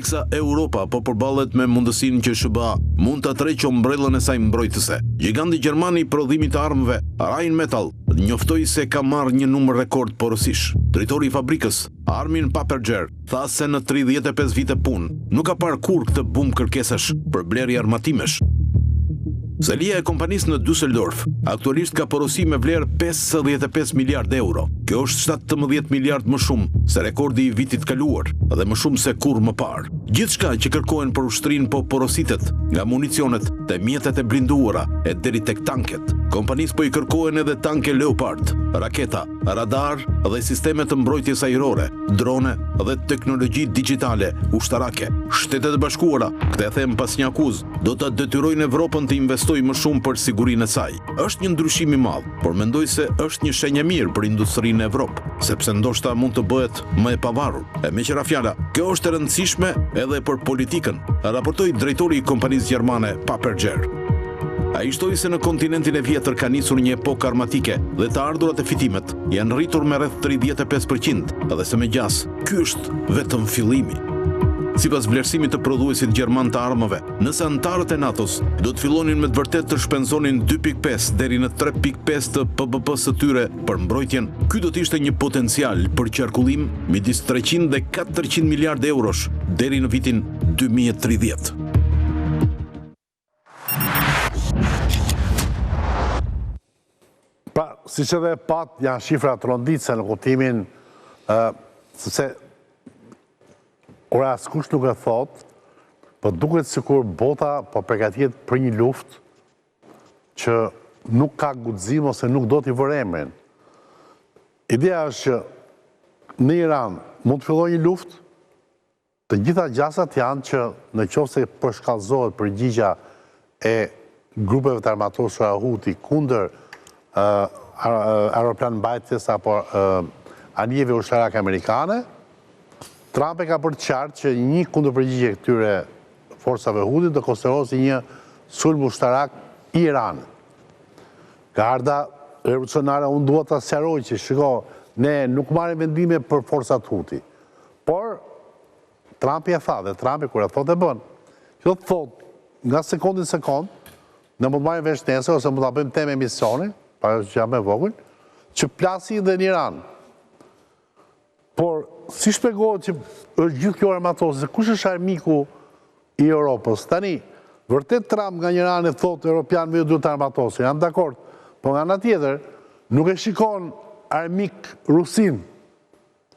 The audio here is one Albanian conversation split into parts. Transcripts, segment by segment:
ndërteksa Europa po përballet me mundësinë që SBA mund ta tërheqë ombrellën e saj mbrojtëse. Giganti gjerman i prodhimit të armëve, Rheinmetall, njoftoi se ka marrë një numër rekord porosish. Drejtori i fabrikës, Armin Paperger, tha se në 35 vite punë nuk ka parë kurrë këtë bum kërkesash për blerje armatimesh. Selia e kompanisë në Düsseldorf aktualisht ka porosi me vlerë 55 miliard euro. Kjo është 17 miliard më shumë se rekordi i vitit kaluar dhe më shumë se kurrë më parë. Gjithçka që kërkohen për ushtrinë po porositet, nga municionet te mjetet e blinduara e deri tek tanket. Kompanisë po i kërkohen edhe tanke Leopard, raketa, radar dhe sisteme të mbrojtjes ajrore, drone dhe teknologji digjitale ushtarake. Shtetet e Bashkuara, këtë e them pas një akuzë, do të detyrojnë Evropën të investojë më shumë për sigurinë e saj. Është një ndryshim i madh, por mendoj se është një shenjë e mirë për industrinë e Evropë, sepse ndoshta mund të bëhet më e pavarur. E meqenëse fjala, kjo është e rëndësishme edhe për politikën, raportoi drejtori i kompanisë gjermane Paperger. Ai shtoi se në kontinentin e vjetër ka nisur një epokë armatike dhe të ardhurat e fitimet janë rritur me rreth 35% dhe se me gjas, ky është vetëm fillimi. Sipas vlerësimit të prodhuesit gjerman të armëve, nëse anëtarët e NATO-s do të fillonin me të vërtetë të shpenzonin 2.5 deri në 3.5 të PBP-s së tyre për mbrojtjen, ky do të ishte një potencial për qarkullim midis 300 dhe 400 miliard eurosh deri në vitin 2030. Pra, si që dhe pat, janë shifra të ronditse në kuptimin, sepse ora askush nuk e thot, për duket sikur bota po përgatitet për një luftë që nuk ka guxim ose nuk do t'i vërë emrin. Ideja është që në Iran mund të fillojë një luftë, të gjitha gjasat janë që në qoftë se përshkallëzohet përgjigja e grupeve të armatosura Houthi kundër aeroplan mbajtjes apo anijeve ushtarake amerikane, Trump e ka për të qartë që një kundërpërgjigje këtyre forcave Houthi do konsiderohet si një sulm ushtarak i Iranit. Garda revolucionare unë duhet ta sqaroj që shiko, ne nuk marrim vendime për forcat Houthi. Por Trumpi e tha dhe Trumpi kur e thotë e bën. Kjo thot nga sekondin sekond, ne mund të marrim vesh nesër ose mund ta bëjmë temë emisioni, para që jam e vogël, që plasi dhe në Iran. Por si shpjegohet që është gjithë kjo armatosë, kush është armiku i Europës? Tani, vërtet Trump nga një anë thotë europianëve ju duhet të armatosë, janë dakord, por nga ana tjetër nuk e shikon armik Rusin.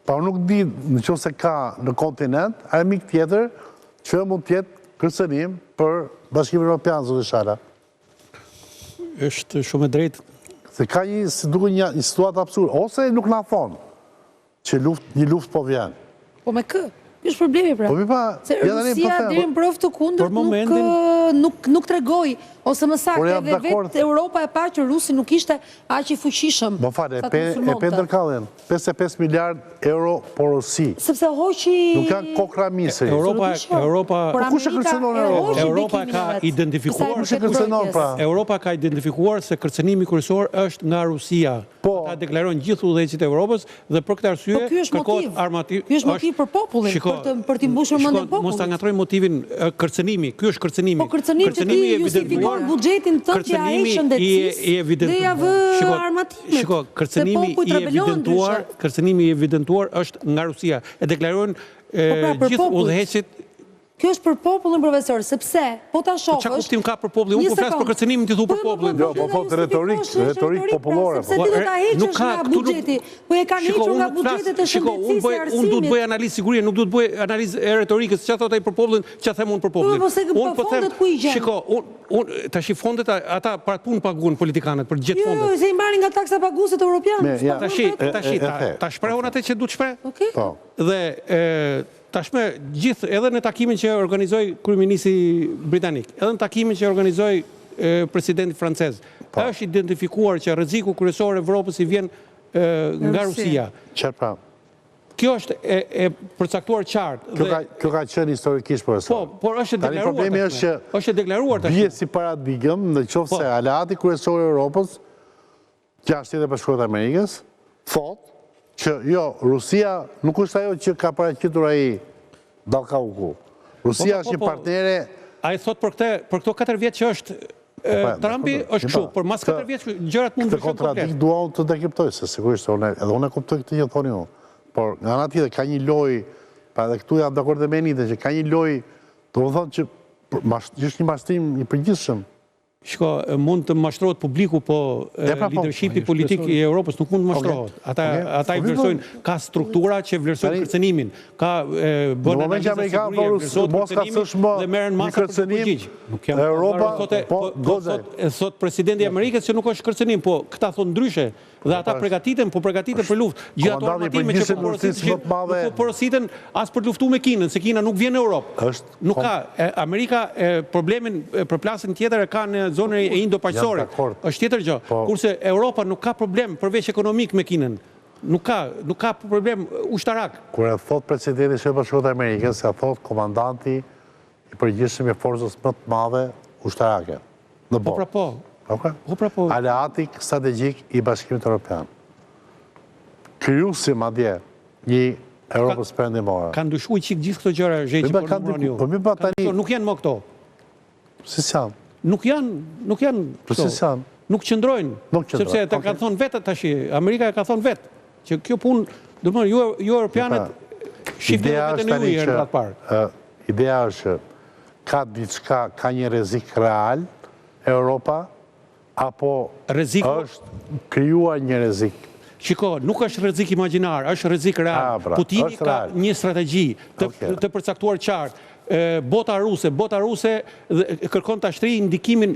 Pa nuk di nëse ka në kontinent armik tjetër që mund të jetë kërcënim për Bashkimin Evropian, zotë Shala. Është shumë e drejtë. Se ka një, si duke një situatë absurde, ose nuk na thonë që një luft po vjen. Po me kë? Kjo është problemi pra. Po mi pa, se Rusia deri në provë të kundërt nuk tregoi ose më saktë edhe vetë Europa e pa që Rusi nuk ishte aq i fuqishëm. Më fal, e pe ndërkalljen. 55 miliard euro porosi. Sepse hoqi nuk kanë kokra misri. Europa kush e kërcënon Europën? Europa ka identifikuar kush e kërcënon pra? Europa ka identifikuar se kërcënimi kryesor është nga Rusia. Ata deklarojnë gjithë udhëheqësit e Europës dhe për këtë arsye kërkohet armatim. Ky është motiv për popullin, për t'i mbushur mendjen popullit. Mos ta ngatrojmë motivin kërcënimi. Ky është kërcënimi. Po kërcënimi që justifikon buxhetin tënd që ai shëndetësisë dhe ja vë armatimet. Shiko, kërcënimi i evidentuar është nga Rusia. E deklarojnë gjithë udhëheqësit. Kjo është për popullin, profesor, sepse po ta shohësh. Çka kuptim ka për popullin? Unë po flas për kërcënimin, ti thu për popullin. Jo, po fot retorik popullore. Sepse ti do ta heqësh nga buxheti. Po e kanë hequr nga buxhetet e shëndetësisë së arsimit. Unë duhet bëj analizë sigurie, nuk duhet bëj analizë e retorikës. Çfarë thot ai për popullin, çfarë them unë për popullin. Unë po them, shiko, unë tash fondet ata para punë paguën politikanët për gjithë fondet. Jo, se i marrin nga taksa paguesit evropianë. Ta shprehun atë që duhet shpreh. Po. Dhe tashme gjithë edhe në takimin që organizoi kryeministri britanik, edhe në takimin që organizoi presidenti francez, është identifikuar që rreziku kryesor i Evropës i vjen nga Rusia. Çfarë? Kjo është e përcaktuar qartë. Kjo ka qenë historikisht profesor. Po, por është deklaruar. Problemi është që është deklaruar tash. Bie si paradigmë në qoftë se aleati kryesor i Europës, që është Shtetet e Bashkuara të Amerikës, thotë që jo, Rusia nuk është ajo që ka paraqitur ai Dallkauku. Rusia është një partnere... A i thot për këto 4 vjetë që është Trumpi është kështu, për mas 4 vjetë gjërat mund të kontradikt dua unë të dekryptoj, se sigurisht edhe unë e kuptoj këtë që thoni unë. Por nga ana tjetër ka një lojë, pa edhe këtu jam dakord me Enitën që ka një lojë, domethënë që është një mashtrim i përgjithshëm. Shko, mund të mashtrohet publiku, po leadershipi politik i Europës nuk mund të mashtrohet. Ata i vlerësojnë, ka struktura që vlerësojnë kërcenimin, ka bënë analizë sigurie, vlerësojnë kërcenimin dhe merren masa për të përgjigj. Europa, thot presidenti i Amerikës që nuk është kërcenim, po këta thonë ndryshe dhe ata përgatiten për luftë. Gjithë ato armatime që po porositen as për të luftuar me Kinën, se Kina nuk vjen në Europë. Nuk ka. Amerika problemin përplasjen tjetër e ka në zonën e Indo-Paqësore. Është tjetër gjë. Kurse Europa nuk ka problem përveç ekonomik me Kinën. Nuk ka problem ushtarak. Kur e thot presidenti i Bashkuar të Amerikës, e thot komandanti i përgjithshëm i forcës më të madhe ushtarake në botë. Po. Aleatik strategjik i Bashkimit Evropian. Krijuesi madje një Europës perëndimore. Kanë ndryshuar çik gjithë këto gjëra zheqi po numëroni ju. Nuk janë më këto. Si janë? Nuk janë. Si janë? Nuk qëndrojnë. Sepse ata kanë thonë vetë tash, Amerika e ka thonë vetë që kjo punë, domethënë ju europianët shifni vetën e ju herë të parë. Ideja është ka diçka, ka një rrezik real Europa apo është krijuar një rrezik? Shiko, nuk është rrezik imagjinar, është rrezik real. Putini ka një strategji të përcaktuar qartë. Bota ruse kërkon të ashtrijë ndikimin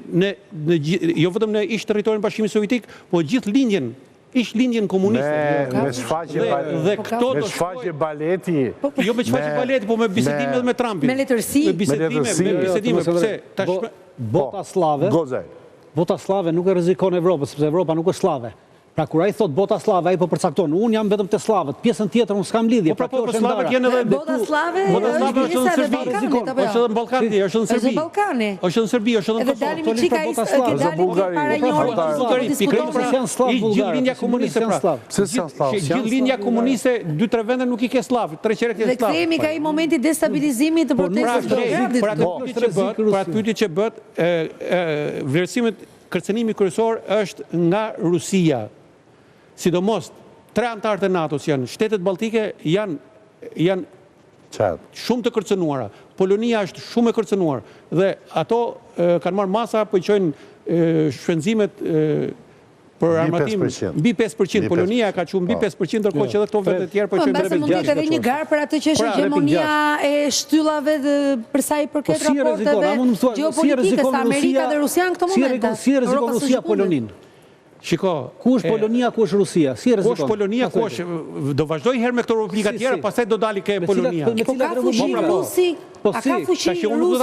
jo vetëm në ish territorin Bashkimit Sovjetik, po gjithë lindjen komuniste. Me shfaqje baleti. Jo me shfaqje baleti, po me bisedime dhe me Trumpin. Me letërsi. Me bisedime. Bota slave nuk e rrezikon Evropën, sepse Evropa nuk është slave. Pra kur ai thot bota slave, ai po përcakton, unë jam vetëm te slavët, pjesën tjetër unë s'kam lidhje. Po slavët janë edhe bota slave është në Serbi, është në Ballkani, është në Serbi. Është në Serbi, është në Kosovë. Edhe dalim çika para një ore. Gjithë linja komuniste pra. Gjithë linja komuniste 2-3 vende nuk i ke slav, 3 qerek janë slav. Dhe kthehemi ka i momenti destabilizimit të protestës. Pra pyetja që bëhet, vlerësimet kërcenimi kryesor është nga Rusia. Sidomos, 3 antarët e NATO-s janë, shtetet baltike janë shumë të kërcenuara. Polonia është shumë e kërcenuar. Dhe ato kanë marrë masa, po i qojnë shpenzimet për armatim mbi 5%. Polonia ka qenë mbi 5%, ndërkohë që edhe këto vende të tjera po i qojnë drejt 6%. Mund të ketë një garë për atë që është hegemonia e shtyllave për sa i përket raporteve gjeopolitike sa Amerika dhe Rusia në këto momente. Si rrezikon Rusia Polonin? Shiko, ku është Polonia, ku është Rusia? Si rrezikon? Ku është Polonia, ku është do vazhdoj herë me këto rubrika tjera, pastaj do dali ke Polonia. Po ka fuqi rusi? A ka fuqi rusi?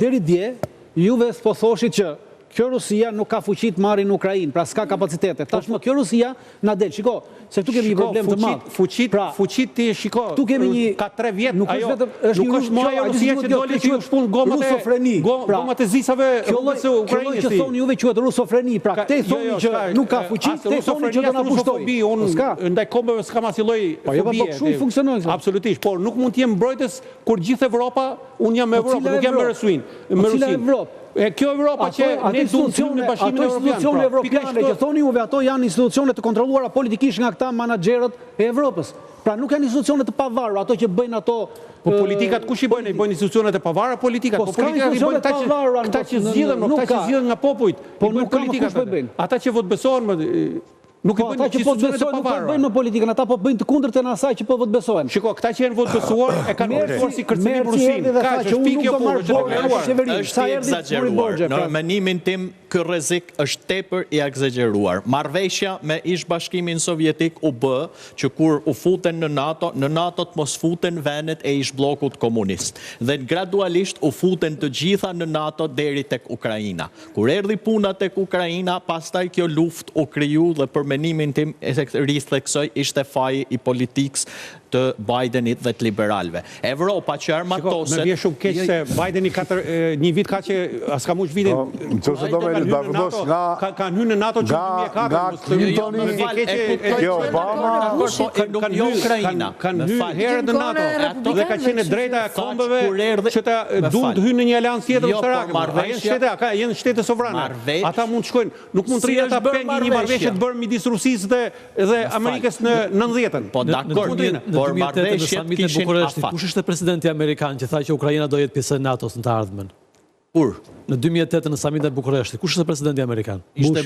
Deri dje, juve po thoshit që kjo Rusia nuk ka fuqi të marrë në Ukrainë, pra s'ka kapacitete. Tashmë kjo Rusia na del. Shiko, se këtu kemi një problem të madh. Fuqit ti shiko. Këtu kemi një ka 3 vjet ajo. Nuk është më ajo Rusia që doli që u shpun gomat e zisave të Ukrainës. Kjo që thonë juve quhet rusofreni. Pra këtej thonë që nuk ka fuqi, këtej thonë që do na pushtoj. Ndaj kombeve s'ka as lloj fobie. Po kështu funksionon. Absolutisht, por nuk mund të jem mbrojtës kur gjithë Evropa, unë jam me Evropë, nuk jam me Rusin. Kjo Evropa që ne duam në Bashkimin Evropian. Ato institucione evropiane që thoni juve, ato janë institucione të kontrolluara politikisht nga këta menaxherët e Evropës. Pra nuk janë institucione të pavarura, ato që bëjnë ato. Po politikat kush i bëjnë? I bëjnë institucionet e pavarura politikat. Po politikat i bëjnë ata që zgjidhen, ata që zgjidhen nga popujt. Po nuk politikat ata që votbesohen nuk i bëjnë që po të besojnë, nuk po bëjnë në politikën, ata po bëjnë të kundërtën asaj që po votë besohen. Shiko, këta që janë votë besuar e kanë votuar si kërcënim Rusin. Ka që shpik kjo punë që është i egzageruar. Në menimin tim, ky rrezik është tepër i egzageruar. Marrëveshja me ish Bashkimin Sovjetik u bë që kur u futen në NATO të mos futen vendet e ish bllokut komunist. Dhe gradualisht u futen të gjitha në NATO deri tek Ukraina. Kur erdhi puna tek Ukraina, pastaj kjo luftë u kriju dhe për menimin tim, ristheksoj, ishte faji i politikës të Bidenit dhe të liberalve. Evropa që armatoset... Me vje shumë keq se Bideni një vit ka që as ka mush vitin kanë hynë në NATO që 2004 kanë hynë herët në NATO dhe ka qenë drejta e kombëve që ta duhet të hynë në një aleancë tjetër ushtarake. Jenë shtete sovrane. Ata mund të shkojnë, nuk mund të rrinë ata pengi një marrëveshje të bërë midis Rusisë dhe Amerikës në 90-ën. Po dakord, por marrëveshjet kishin afat. Kush ishte presidenti amerikan që tha që Ukraina do jetë pjesë e NATO-s në të ardhmen? Kur? Në 2008 në samitin e Bukureshtit. Kush ishte presidenti amerikan? Ishte,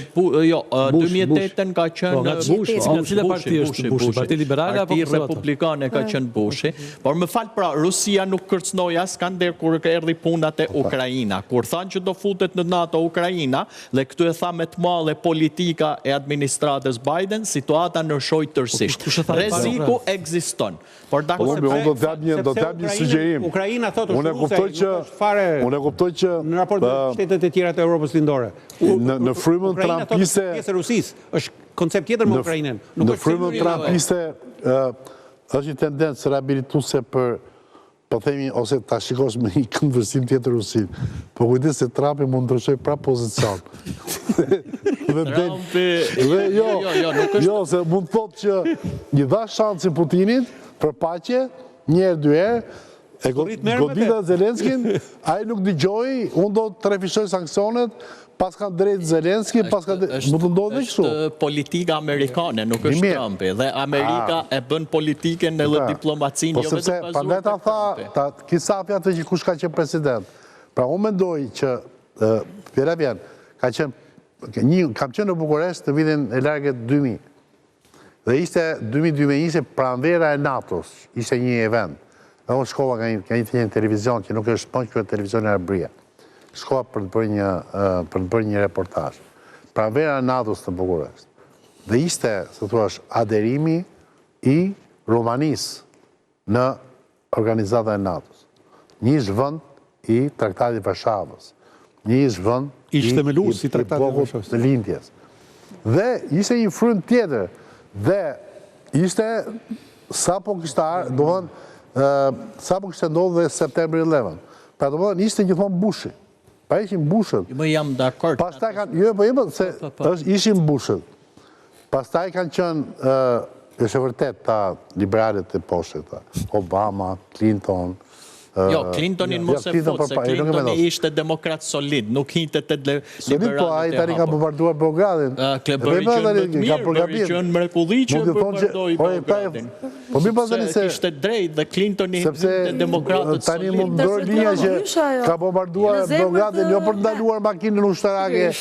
jo, 2008 ka qenë Bushi. Cila parti është Bushi? Parti Liberale apo Parti Republikane ka qenë Bushi. Por më fal, pra, Rusia nuk kërcnoi askënder kur erdhi puna te Ukraina. Kur thanë që do futet në NATO Ukraina, dhe këtu e tha me të madhe politika e administratës Biden, situata ndryshoi tërësisht. Rreziku ekziston. Por dakord, unë do të jap një sugjerim. Ukraina thotë unë kuptoj që në raport me shtetet e tjera të Europës Lindore. Në frymën trumpiste pjesë e Rusisë, është koncept tjetër me Ukrainën. Në frymën trumpiste është një tendencë reabilituese për, po themi, ose ta shikosh me një këndvërsim tjetër Rusin. Po kujdes se Trumpi mund ndryshoj prap pozicion. Jo, se mund thotë që një dha shansin Putinit për paqe, një herë, dy herë, e godita Zelenskin, a i nuk dëgjoj, unë do të refishoj sankcionet, pas kanë drejtë Zelenski, pas kanë drejtë... Më të ndodhë dhe kështu? është politika amerikane, nuk është Trumpi. Dhe Amerika e bën politiken dhe diplomacin, jo vetë pazuar të Trumpi. Kisa fjatë që kush ka qenë president. Pra, unë mendoj që, pjera vjen, kam qenë në Bukuresht të vitin e largët 2000. Dhe ishte 2000 ishte pranvera e NATO-s, ishte një event. Dhe unë shkova ka një televizion që nuk është pënë kërë televizion e Arbria. Shkova për të bërë një reportaj. Pranvera e NATO-s të Bukuresht. Dhe ishte, se thua, aderimi i Romanisë në organizata e NATO-s. Një ishtë vënd i Traktatit Varshavës. Një ishtë vënd i blokut të lindjes. Dhe ishte një frymë tjetër. Dhe ishte sa po kishte ndodhë dhe September 11. Pra të mëdhen ishte gjithmonë Bushi. Pa ishin Bushët. Më jam dakord. Ishin Bushët. Pastaj kanë qënë, është e vërtet, ta liberalet e poshtë, Obama, Clinton. Jo, Clintonin mos e fut, se Clintoni ishte demokrat solid, nuk hinte të liberalet e solid, po a i tani ka bombarduar Beogradin. Bëri gjën mrekulli që bombardoi Beogradin. Po mi pasani se... Ishte drejt dhe Clintoni hinte demokratët solid. Tani mund dërë linja që ka bombarduar Beogradin, jo për të ndaluar makinën ushtarake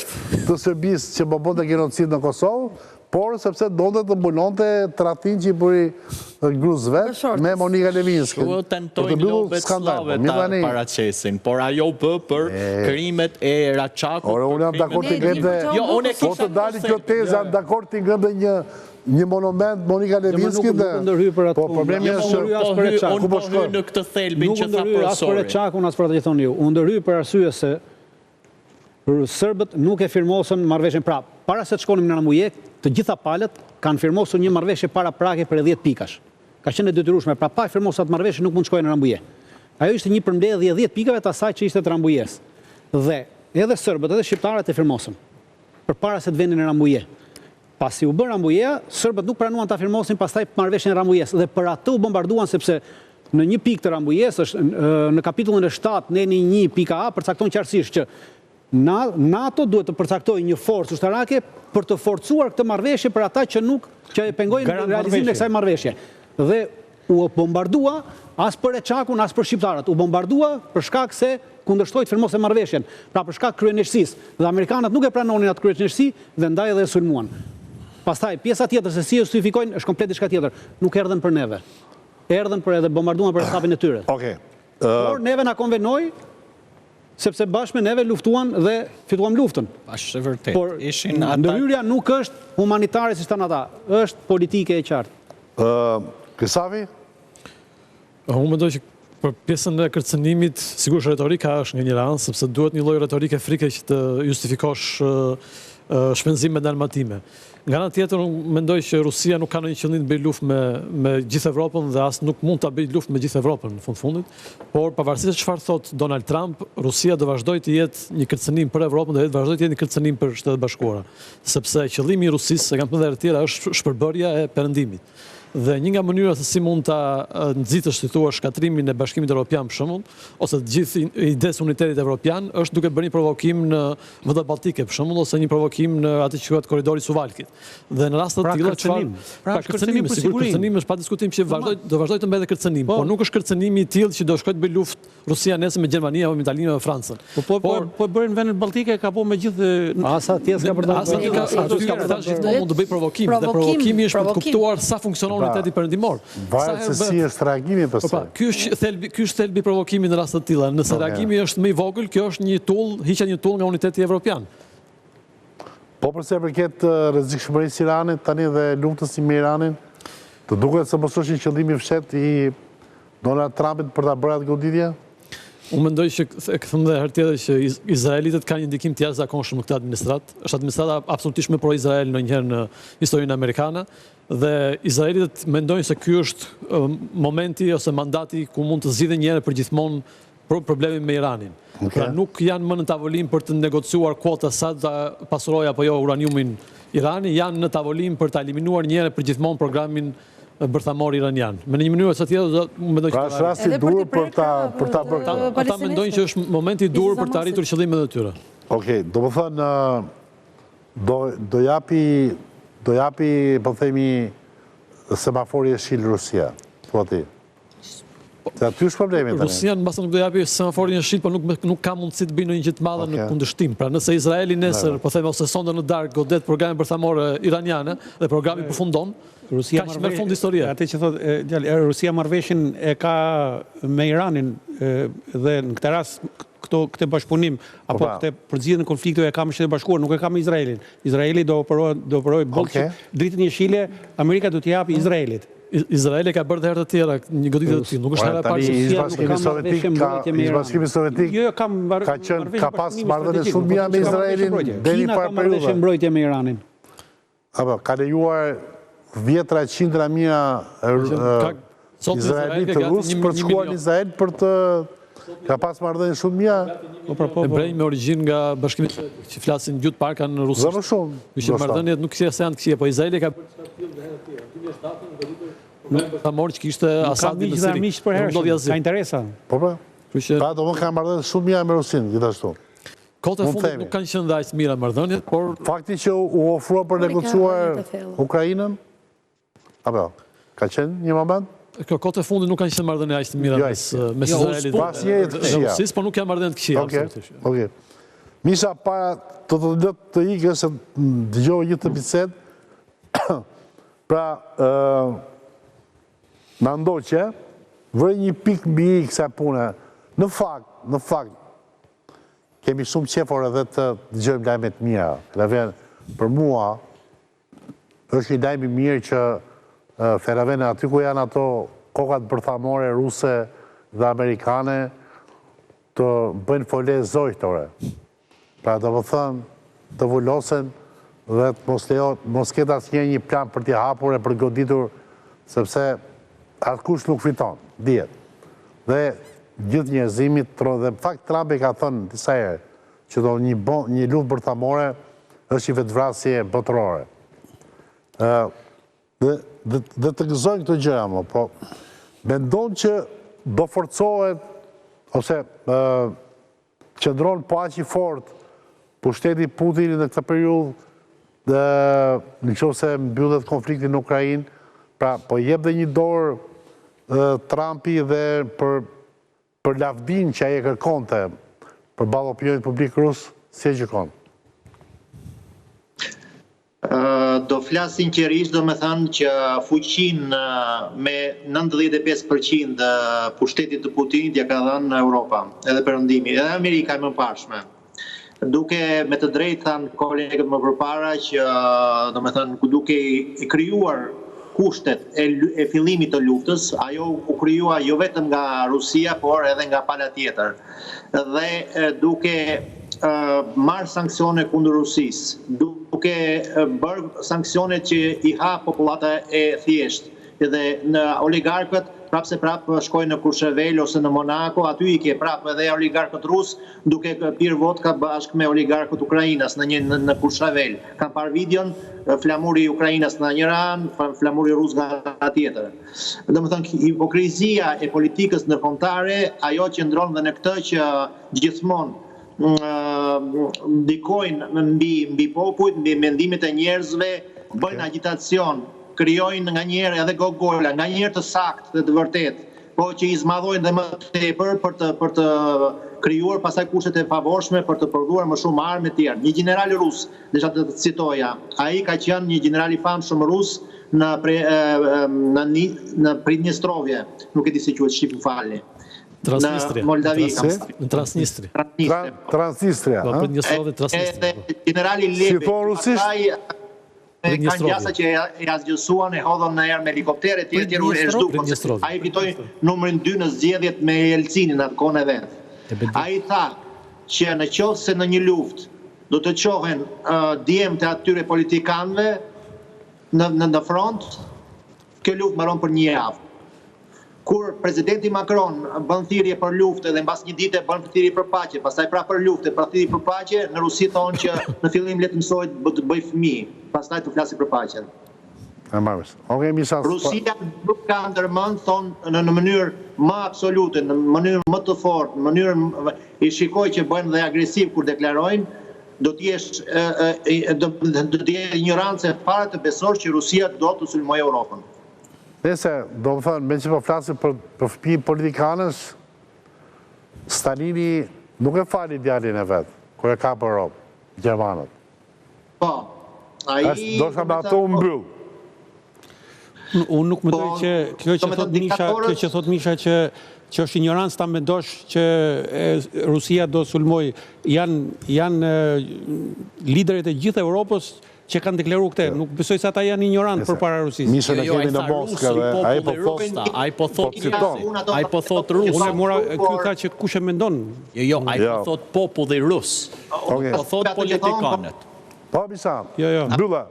të Serbisë që bëbonte genocid në Kosovë, por sepse donte të mbulonte tratin që i bëri Gruzëve me Monika Levinsky. Shuo tentojnë lobet slave ta paraqesin, por ajo bë për krimet e Raçakut. Ore, unë jam dakord të ngëmbe, po të dali kjo tezë, jam dakord të ngëmbe një monument Monika Levinsky dhe... Po problemi është... Unë po hy në këtë thelbin që tha profesori. Nuk ndërhyj as për Raçakun, as për të gjithon ju. Unë ndërhyj për arsye se Sërbët nuk e firmosën marrëveshjen prapë. Para se të shkonim në Ramujek, të gjitha palët kanë firmosur një marrëveshje para prake për 10 pikash. Ka qenë e detyrueshme, pra pa firmosur atë marrëveshje nuk mund të shkojë në Rambuje. Ajo ishte një përmbledhje 10 pikave të asaj që ishte të Rambujes. Dhe edhe sërbët, edhe shqiptarët e firmosën përpara se të venin në Rambuje. Pasi u bë Rambuja, sërbët nuk pranuan ta firmosin pastaj marrëveshjen e Rambujes dhe për atë u bombarduan sepse në një pikë të Rambujes është në kapitullin e 7 neni 1.a përcakton qartësisht që NATO duhet të përcaktoj një forcë ushtarake për të forcuar këtë marrëveshje për ata që nuk që e pengojnë realizimin e kësaj marrëveshje. Dhe u bombardua as për Raçakun as për shqiptarët. U bombardua për shkak se kundërshtoi të firmosë marrëveshjen. Pra për shkak kryenëshësisë. Dhe amerikanët nuk e pranonin atë kryenëshësi dhe ndaj edhe e sulmuan. Pastaj pjesa tjetër se si justifikojnë është komplet diçka tjetër. Nuk erdhën për neve. Erdhën për edhe bombarduan për etapin e tyre. Okej. Por neve na konvenoi sepse bashkë me neve luftuan dhe fituam luftën. Është vërtet. Por ndërhyrja nuk është humanitare si stan ata, është politike e qartë. Krysafi? Unë mendoj që Për pjesën e kërcënimit, sigurisht retorika është nga njëra anë, sepse duhet një lloj retorike frike që të justifikosh shpenzime dhe armatime. Nga ana tjetër, unë mendoj që Rusia nuk ka ndonjë qëllim të bëjë luftë me gjithë Evropën dhe as nuk mund ta bëjë luftë me gjithë Evropën në fundit, por pavarësisht se çfarë thot Donald Trump, Rusia do vazhdojë të jetë një kërcënim për Evropën dhe vazhdojë të jetë një kërcënim për Shtetet e Bashkuara, sepse qëllimi i Rusisë, e kam thënë edhe të tjera, është shpërbërja e perëndimit. Dhe një nga mënyrat se si mund ta nxitësh si thua shkatrimin e Bashkimit Evropian për shembull, ose të gjithë idesë unitetit evropian, është duke bërë një provokim në vëdët Balltike për shembull, ose një provokim në atë që quhet korridori i Suvalkit. Dhe në rast të tillë çfarë kërcënim për siguri, kërcënim është pa diskutim që do vazhdoj të mbetë kërcënim, por nuk është kërcënimi i tillë që do shkojë të bëjë luftë Rusia nesër me Gjermaninë apo me Italinë apo Francën. Po bërin vendet Balltike ka po me gjithë asa tjetër ka për të gjithmonë mund të bëj provokim, dhe provokimi është për të kuptuar sa funksionon uniteti perëndimor. Varet se si është reagimi pastaj. Ky është thelbi i provokimit në raste të tilla. Nëse reagimi është më i vogël, kjo është një tull, hiqja një tull nga uniteti evropian. Po përse përket rrezikshmërisë Iranit tani dhe luftës me Iranin, të duket se mos është një qëllim i fshehtë i Donald Trumpit për ta bërë atë goditje? Unë mendoj që, e them dhe herë tjetër, që izraelitët kanë një ndikim të jashtëzakonshëm në këtë administratë. Është administrata absolutisht më pro-Izrael ndonjëherë në historinë amerikane, dhe izraelitët mendojnë se ky është momenti ose mandati ku mund të zgjidhen një herë për gjithmonë problemin me Iranin. Pra nuk janë më në tavolinë për të negociuar kuota sa ta pasurojë apo jo uraniumin Irani, janë në tavolinë për ta eliminuar një herë për gjithmonë programin bërthamor iranian. Me një mënyrë ose tjetër, mendoj që është rasti i dur për ta bërë. Ata mendojnë që është momenti i dur për të arritur qëllimet e tyre. Okej, do të thënë do japi, po themi, semafori e shil Rusia, po ti. Se aty është problemi tani. Rusia në basë nuk do japi semaforin e shil, por nuk ka mundësi të bëjë ndonjë gjë të madhe në kundërshtim. Pra nëse Izraeli nesër, po themi, ose sonde në darkë godet programin bërthamor iraniane dhe programi përfundon, ka që merr fund historia. Atë që thotë, Rusia marrëveshjen e ka me Iranin dhe në këtë rast këtë bashkëpunim apo këtë përzihen konflikte e ka me Shtetet e Bashkuara, nuk e ka me Izraelin. Izraeli do operojë bollë dritën jeshile, Amerika do t'i japi Izraelit. Izraeli ka bërë dhe herë të tjera një goditje të tillë, nuk është hera e parë që Bashkimi Sovjetik ka pas marrëdhënie shumë mira me Izraelin deri para periudhës. Kina ka mbrojtje me Iranin. Apo ka lejuar vjetra qindra mira Izraelit të rusë për të shkuar në Izrael për të ka pas marrëdhënie shumë mira. Ebrej me origjinë nga Bashkimi Sovjetik që flasin gjuhë parka në rusisht. Më shumë. Që marrëdhëniet nuk janë të këqija, po Izraeli ka bërë çfarë tillë dhe herë të tjera. 2007 bërthamor që kishte Asadin në Siri. Ka interesa. Po. Pra do më kanë marrëdhënie shumë mira me Rusin, gjithashtu. Kohët e fundit nuk kanë qenë dhe aq të mira marrëdhëniet, por fakti që u ofrua për negociuar Ukrainën, apo ka qenë një moment? Kohët e fundit nuk kanë qenë marrëdhënie aq të mira mes Izraelit dhe Rusisë, por nuk janë marrëdhënie të këqija absolutisht. Okej. Misha para të ikës se dëgjova një të bisedë. Pra në ndoqe, vërë një pikë mbi i kësa pune. Në fakt, kemi shumë qefor edhe të dëgjojmë lajmet mira. Për mua, është një lajmi mirë që Feravene, aty ku janë ato kokat bërthamore ruse dhe amerikane, të bëjnë fole zojtore. Pra të vëthën, të vullosen dhe mos ketë asnjë një plan për t'i hapur e për goditur, sepse askush nuk fiton, dihet. Dhe gjithë njerëzimit, dhe fakt Trump e ka thënë disa herë, që do një luftë bërthamore është një vetvrasje botërore. Dhe të gëzojnë këto gjëra, po mendon që do forcohet, ose qëndron paqi fort pushteti Putinit në këtë periudhë në qoftë se mbyllet konflikti në Ukrainë, pra po jep dhe një dorë Trumpi dhe për lavdin që ai e kërkonte përballë opinionit publik rus, si e gjykon? Do flas sinqerisht, do me thënë që fuqin me 95% pushtetit të Putinit ja ka dhënë Europa, edhe Perëndimi, edhe Amerika më pashme. Duke me të drejtë thanë kolegët më përpara që do me thënë duke i krijuar kushtet e fillimit të luftës, ajo u krijua jo vetëm nga Rusia, por edhe nga pala tjetër. Dhe duke marrë sanksione kundër Rusisë, duke bërë sanksione që i ha popullata e thjeshtë, dhe në oligarkët prapse shkojnë në Courchevel ose në Monaco, aty i ke prapë edhe oligarkët rusë duke pirë vodka bashkë me oligarkët Ukrainas në Courchevel. Kam parë videon, flamuri Ukrainas në një anë, flamuri rus nga tjetër. Domethënë, hipokrizia e politikës ndërkombëtare, ajo që ndron dhe në këtë që gjithmonë ndikojnë mbi popujt, mbi mendimet e njerëzve, bëjnë agitacion, krijojnë nga njerë edhe gogola, nga njerë të sakt dhe të vërtet, po që i zmadhojnë dhe më tepër për të krijuar pastaj kushtet e favorshme për të prodhuar më shumë armë e tjerë. Një general rus, desha të citoja, ai ka qenë një general i famshëm rus në Pridnjestrovje, nuk e di si quhet shqip, më falni. Transnistria. Në Moldavi. Transnistria. Transnistria. Generali Lebev. Si thon rusisht? Kanë gjasa që e asgjësuan, e hodhon në erë me helikoptere, tjetër e zhduk. A i fitoj numrin 2 në zgjedhjet me Jelcinin atë kohën e vet. A i tha që në qoftë se në një luftë do të qohen djemtë e atyre politikanëve në front, kjo luftë mbaron për një javë. Kur presidenti Macron bën thirrje për luftë dhe mbas një dite bën thirrje për paqe, pastaj prapë për luftë, për thirrje për paqe, në Rusi thonë që në fillim le të mësohet të bëj fëmijë, pastaj të flasë për paqen. Rusia nuk ka ndërmend, thonë në mënyrë më absolute, në mënyrë më të fortë, në mënyrë i shikoj që bëjnë dhe agresiv kur deklarojnë, do të jetë ignorancë fare të besosh që Rusia do të sulmojë Europën. Nëse, do më thënë, me që po flasim për fëmijë politikanës, Stalini nuk e fali djalin e vetë, kur e ka për Europë, Gjermanët. Po, ai... Do shka me ato më mbyllë. Unë nuk mendoj që kjo që thot Misha që është ignorancë ta mendosh që Rusia do sulmoj, janë liderët e gjithë Europës që kanë deklaruar këtë, nuk besoj se ata janë ignorantë përpara Rusisë. Misha në kemi në Moskë dhe ai po thot rus. Unë mora ky tha që kush e mendon. Jo, ai po thot populli rus. Po thot politikanët. Po Misha. Mbylla.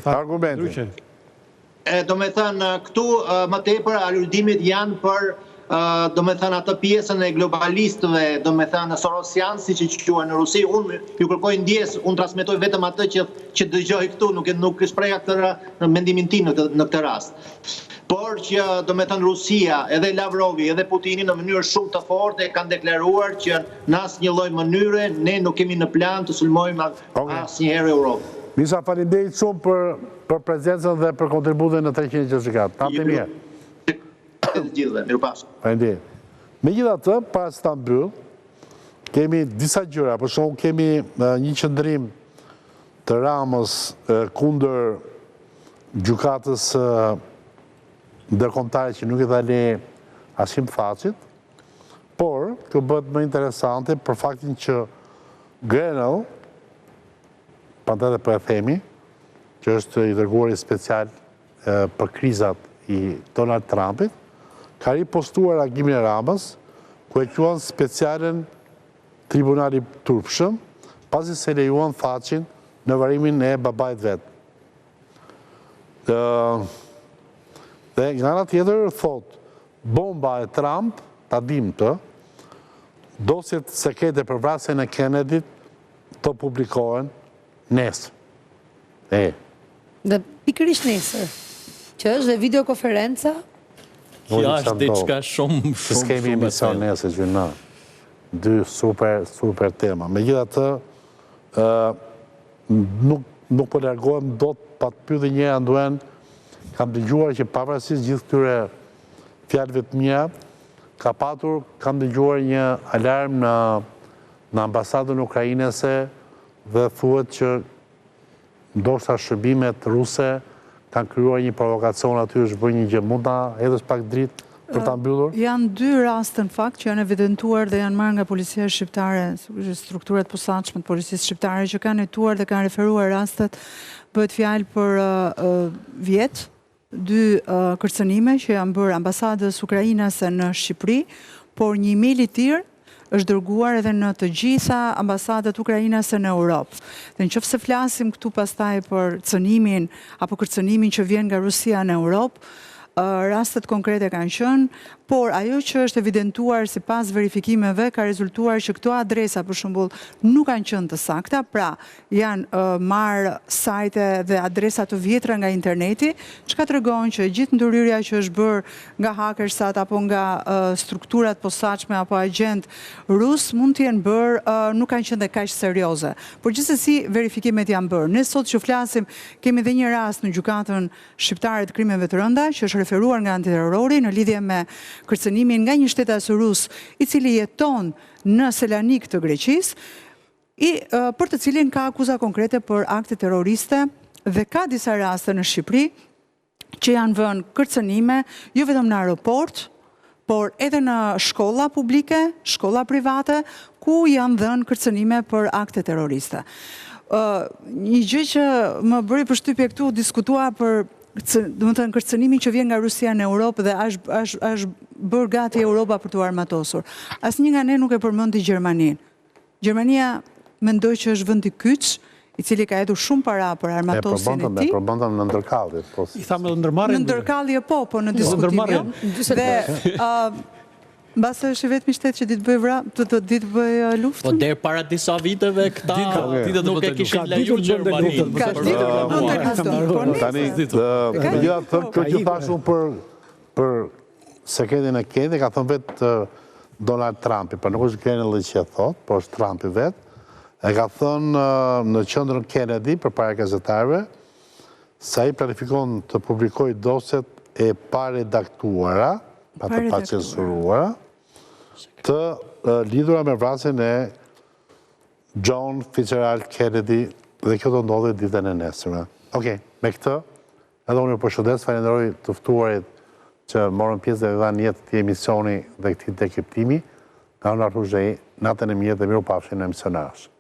Argumente. Do me thënë, këtu më tepër aludimit janë për do me thënë atë pjesën e globalistëve, do me thënë Sorosian, si që quhen në Rusi, unë ju kërkoj ndjes, unë transmetoj vetëm atë që dëgjoj këtu, nuk shpreha këtë mendimin tim në këtë rast. Por që do me thënë Rusia, edhe Lavrovi, edhe Putini në mënyrë shumë të forte kanë deklaruar që në asnjë lloj mënyre ne nuk kemi në plan të sulmojmë asnjëherë Europën. Misha, faleminderit shumë për prezencën dhe për kontributin në 360. Natë mirë. Faleminderit. Megjithatë, para se ta mbyll, kemi disa gjëra, për shembull kemi një qendrim të Ramës kundër gjykatës ndërkombëtare që nuk i dha leje Hashim Thaqit, por kjo bëhet më interesante për faktin që Grenell, pandate për e themi, që është i dërguari special për krizat i Donald Trumpit, ka ripostuar agimin e Ramës, ku e quan specialen tribunali turpshëm, pasi se lejuan Thaqin në varimin e babait vetë. Dhe nga ana tjetër thot, bomba e Trump, ta dim të, dosjet sekrete për vrasjen e Kennedit të publikohen nesër. Dhe pikërisht nesër, që është dhe videokonferenca? Kjo është diçka shumë s'kemi emision nesër që në. Dy super tema. Megjithatë, nuk po largohem dot pa të pyetur një herë nduen, kam dëgjuar që pavarësisht gjithë këtyre fjalëve të mia, kam dëgjuar një alarm në ambasadën ukrainese dhe thuhet që ndoshta shërbimet ruse kanë krijuar një provokacion aty, është bërë një gjë, mund ta hedhësh pak dritë për ta mbyllur? Janë 2 raste në fakt që janë evidentuar dhe janë marrë nga policia shqiptare, strukturat posaçme të policisë shqiptare që kanë hetuar dhe kanë referuar rastet, bëhet fjalë për vjet dy kërcënime që janë bërë ambasadës Ukrainase në Shqipëri, por një email i tillë është dërguar edhe në të gjitha ambasadat ukrainase në Europë. Dhe nëse flasim këtu pastaj për cënimin apo kërcënimin që vjen nga Rusia në Europë, rastet konkrete kanë qenë, por ajo që është evidentuar sipas verifikimeve ka rezultuar që këto adresa për shembull nuk kanë qenë të sakta, pra janë marrë sajte dhe adresa të vjetra nga interneti, çka tregon që gjithë ndërhyrja që është bërë nga hakersat apo nga strukturat posaçme apo agent rus mund të jenë bërë nuk kanë qenë dhe kaq serioze. Por gjithsesi verifikimet janë bërë. Ne sot që flasim kemi edhe një rast në gjykatën shqiptare të krimeve të rënda që është referuar nga antiterrori në lidhje me kërcënimin nga një shtetas rus i cili jeton në Selanik të Greqisë, për të cilin ka akuza konkrete për akte terroriste dhe ka disa raste në Shqipëri që janë vënë kërcënime jo vetëm në aeroport, por edhe në shkolla publike, shkolla private, ku janë dhënë kërcënime për akte terroriste. Një gjë që më bëri përshtypje këtu diskutua për kërcënimin që vjen nga Rusia në Europë dhe është bërë gati Europa për të armatosur. Asnjë nga ne nuk e përmendi Gjermaninë. Gjermania mendoj që është vend i kyç, i cili ka hedhur shumë para për armatosjen e tij. Ne përmendëm në ndërkallje. I thamë në ndërmarrje. Në ndërkallje po në diskutim. Dhe mbase është i vetmi shtet që ditë bëj luftën? Po deri para disa viteve këta nuk e kishin lejuar Gjermaninë. Tani, kjo që thashun për sekretin e Kennedy, ka thënë vetë Donald Trumpi, për nuk është Kennedy që e thot, por është Trumpi vetë, e ka thënë në qendrën Kennedy për para gazetarëve, se ai planifikon të publikojë dosjet e paredaktuara, pa të pacensuruara, të lidhura me vrasjen e John Fitzgerald Kennedy dhe kjo do ndodhi ditën e nesërme. Okej, me këtë, edhe unë ju përshëndes, falenderoj të ftuarit që morën pjesë dhe dhanë jetë këtij emisioni dhe këtij dekriptimi. Nga unë Artur Zhej, natën e mirë dhe mirupafshim në emision arsh.